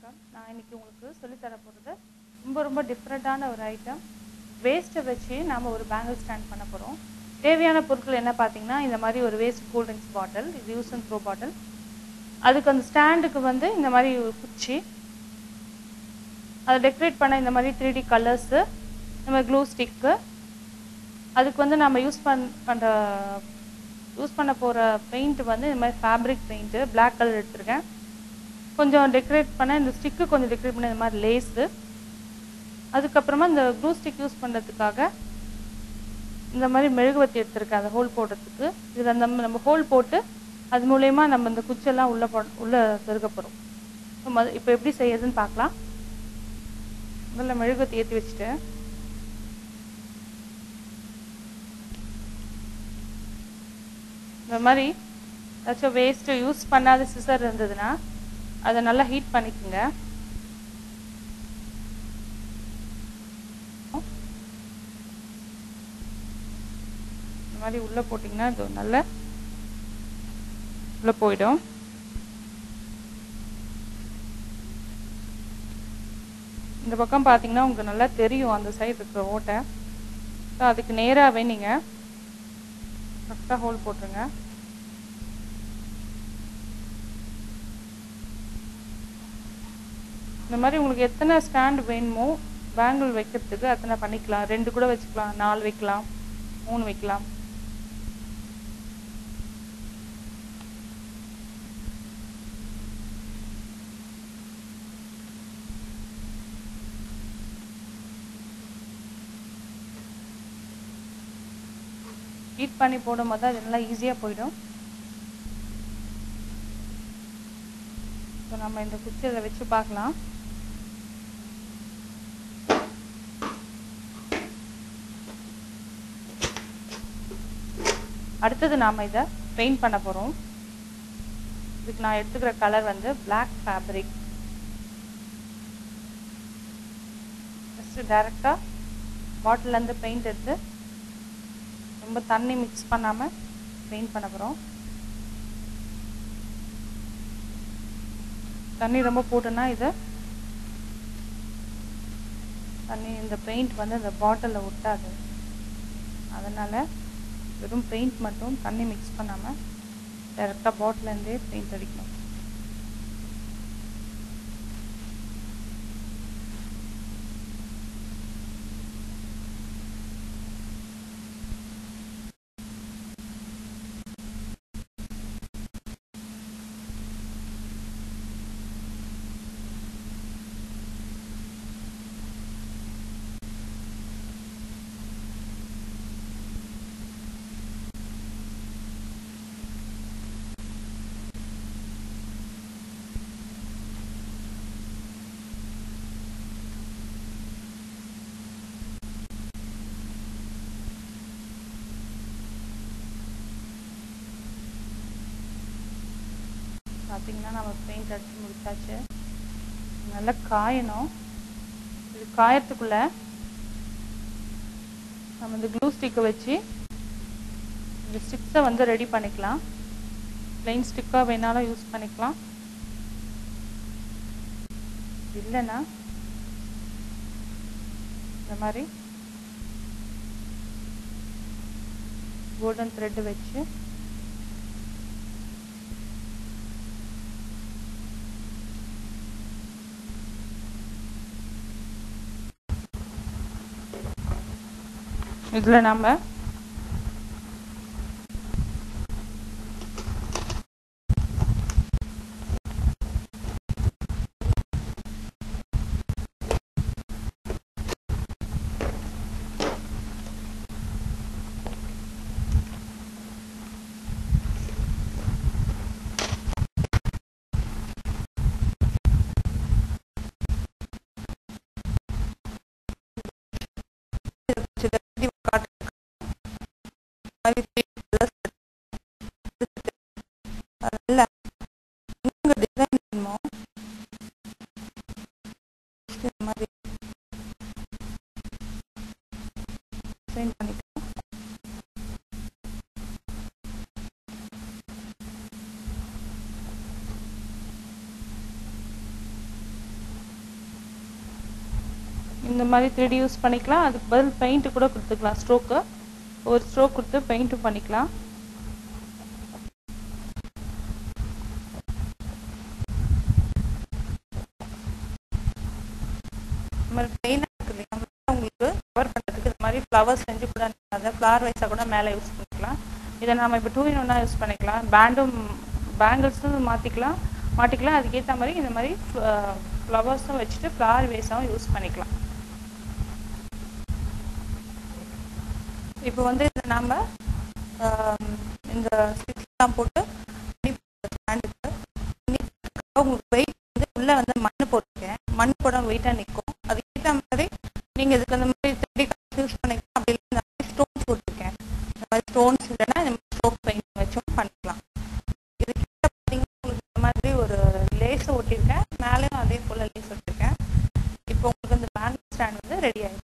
வணக்கம். நான் இன்னைக்கு உங்களுக்கு சொல்லித் தர போகிறது ரொம்ப டிஃப்ரெண்ட்டான ஒரு ஐட்டம். வேஸ்ட்டை வச்சு நாம் ஒரு பேங்கிள் ஸ்டாண்ட் பண்ண போகிறோம். தேவையான பொருட்கள் என்ன பார்த்தீங்கன்னா, இந்த மாதிரி ஒரு வேஸ்ட் கூல்ட்ரிங்க்ஸ் பாட்டில், இது யூஸ் அண்ட் த்ரோ பாட்டில். அதுக்கு அந்த ஸ்டாண்டுக்கு வந்து இந்த மாதிரி ஒரு குச்சி, அதை டெக்கரேட் பண்ண இந்த மாதிரி 3D கலர்ஸு, இந்த மாதிரி க்ளூ ஸ்டிக்கு, அதுக்கு வந்து நம்ம யூஸ் பண்ண போகிற பெயிண்ட் வந்து இந்த மாதிரி ஃபேப்ரிக் பெயிண்ட்டு, பிளாக் கலர் எடுத்திருக்கேன். கொஞ்சம் டெக்கரேட் பண்ண இந்த ஸ்டிக்கு கொஞ்சம் டெக்கரேட் பண்ண இந்த மாதிரி லேஸு, அதுக்கப்புறமா இந்த க்ளூ ஸ்டிக் யூஸ் பண்ணுறதுக்காக இந்த மாதிரி மெழுகுவத்தி எடுத்திருக்கேன், அதை ஹோல் போடுறதுக்கு. இதில் நம்ம ஹோல் போட்டு அது மூலயமா நம்ம இந்த குச்செல்லாம் உள்ளே செருக போகிறோம். இப்போ எப்படி செய்யறதுன்னு பார்க்கலாம். முதல்ல மெழுகுவத்தி ஏற்றி வச்சுட்டு இந்த மாதிரி ஏதாச்சும் வேஸ்ட்டு யூஸ் பண்ணாத சிசர் இருந்ததுன்னா அதை நல்லா ஹீட் பண்ணிக்கோங்க. இந்த மாதிரி உள்ளே போட்டிங்கன்னா இது நல்லா உள்ளே போயிடும். இந்த பக்கம் பார்த்தீங்கன்னா உங்களுக்கு நல்லா தெரியும் அந்த சைடு இருக்கிற ஓட்டை. ஸோ அதுக்கு நேராகவே நீங்கள் கரெக்டாக ஹோல் போட்டுருங்க. இந்த மாதிரி உங்களுக்கு எத்தனை ஸ்டாண்ட் வேணுமோ பேங்கிள் வைக்கிறதுக்கு அத்தனை பண்ணிக்கலாம். 2 கூட வச்சுக்கலாம், 4 வைக்கலாம், 3 வைக்கலாம். ஹீட் பண்ணி போடும் போது அது நல்லா ஈஸியாக போயிடும். இப்போ நம்ம இந்த குச்சி இதில் வச்சு பார்க்கலாம். அடுத்தது நாம் இதை பெயிண்ட் பண்ண போகிறோம். இதுக்கு நான் எடுத்துக்கிற கலர் வந்து பிளாக் ஃபேப்ரிக். ஃபஸ்ட்டு டைரெக்டாக பாட்டிலேருந்து பெயிண்ட் எடுத்து ரொம்ப தண்ணி மிக்ஸ் பண்ணாமல் பெயிண்ட் பண்ண போகிறோம். தண்ணி ரொம்ப போட்டோன்னா இதை தண்ணி இந்த பெயிண்ட் வந்து இந்த பாட்டிலில் ஒட்டாது. அதனால் வெறும் பெயிண்ட் மட்டும் தண்ணி மிக்ஸ் பண்ணாமல் டைரெக்டாக பாட்டிலேருந்தே பெயிண்ட் அடிக்கணும். பார்த்திங்கன்னா நம்ம பெயிண்ட் அடித்து முடிச்சாச்சு. நல்லா காயணும். இது காயறதுக்குள்ளே நம்ம இந்த க்ளூ ஸ்டிக்கை வச்சு இந்த ஸ்டிக்ஸை வந்து ரெடி பண்ணிக்கலாம். பிளெயின் ஸ்டிக்காக வேணாலும் யூஸ் பண்ணிக்கலாம், இல்லைன்னா இந்த மாதிரி கோல்டன் த்ரெட்டு வச்சு இதில் நம்ம இந்த மாதிரி 3D யூஸ் பண்ணிக்கலாம். அதுக்கு பதில் பெயிண்ட் கூட கொடுத்துக்கலாம். ஸ்ட்ரோக்கு ஒரு ஸ்ட்ரோக் கொடுத்து பெயிண்ட்டும் பண்ணிக்கலாம். இந்த மாதிரி பிளெயினாக இருக்குது உங்களுக்கு கவர் பண்ணுறதுக்கு இந்த மாதிரி ஃப்ளவர்ஸ் செஞ்சு கூட அதை ஃப்ளவர் வைஸாக கூட மேலே யூஸ் பண்ணிக்கலாம். இதை நம்ம இப்போ 2 in 1 யூஸ் பண்ணிக்கலாம். பேங்கிள்ஸும் மாற்றிக்கலாம். அதுக்கேற்ற மாதிரி இந்த மாதிரி ஃப்ளவர்ஸும் வச்சுட்டு ஃப்ளவர் வேஸாகவும் யூஸ் பண்ணிக்கலாம். இப்போ வந்து இதை நாம் இந்த ஸ்டிக்ஸ்லாம் போட்டு ஹேண்டுக்கு உங்களுக்கு வெயிட் வந்து உள்ளே வந்து மண் போட்டிருக்கேன். மண் போட வெயிட்டாக நிற்கும். அதுக்கேற்ற மாதிரி நீங்கள் இதுக்கு அந்த மாதிரி 3D யூஸ் பண்ணிக்கலாம். அப்படி இல்லை இந்த மாதிரி ஸ்டோன்ஸ் போட்டிருக்கேன். இந்த மாதிரி ஸ்டோன்ஸ் இல்லைன்னா இந்த மாதிரி ஸ்ட்ரோக் பெயிண்ட் வச்சும் பண்ணிக்கலாம். இதுக்கிட்ட பார்த்தீங்கன்னா உங்களுக்கு இந்த மாதிரி ஒரு லேஸை ஒட்டியிருக்கேன். மேலேயும் அதே போல் லேஸ் ஒட்டியிருக்கேன். இப்போ உங்களுக்கு அந்த பேங்கிள் ஸ்டாண்ட் வந்து ரெடி ஆகிடும்.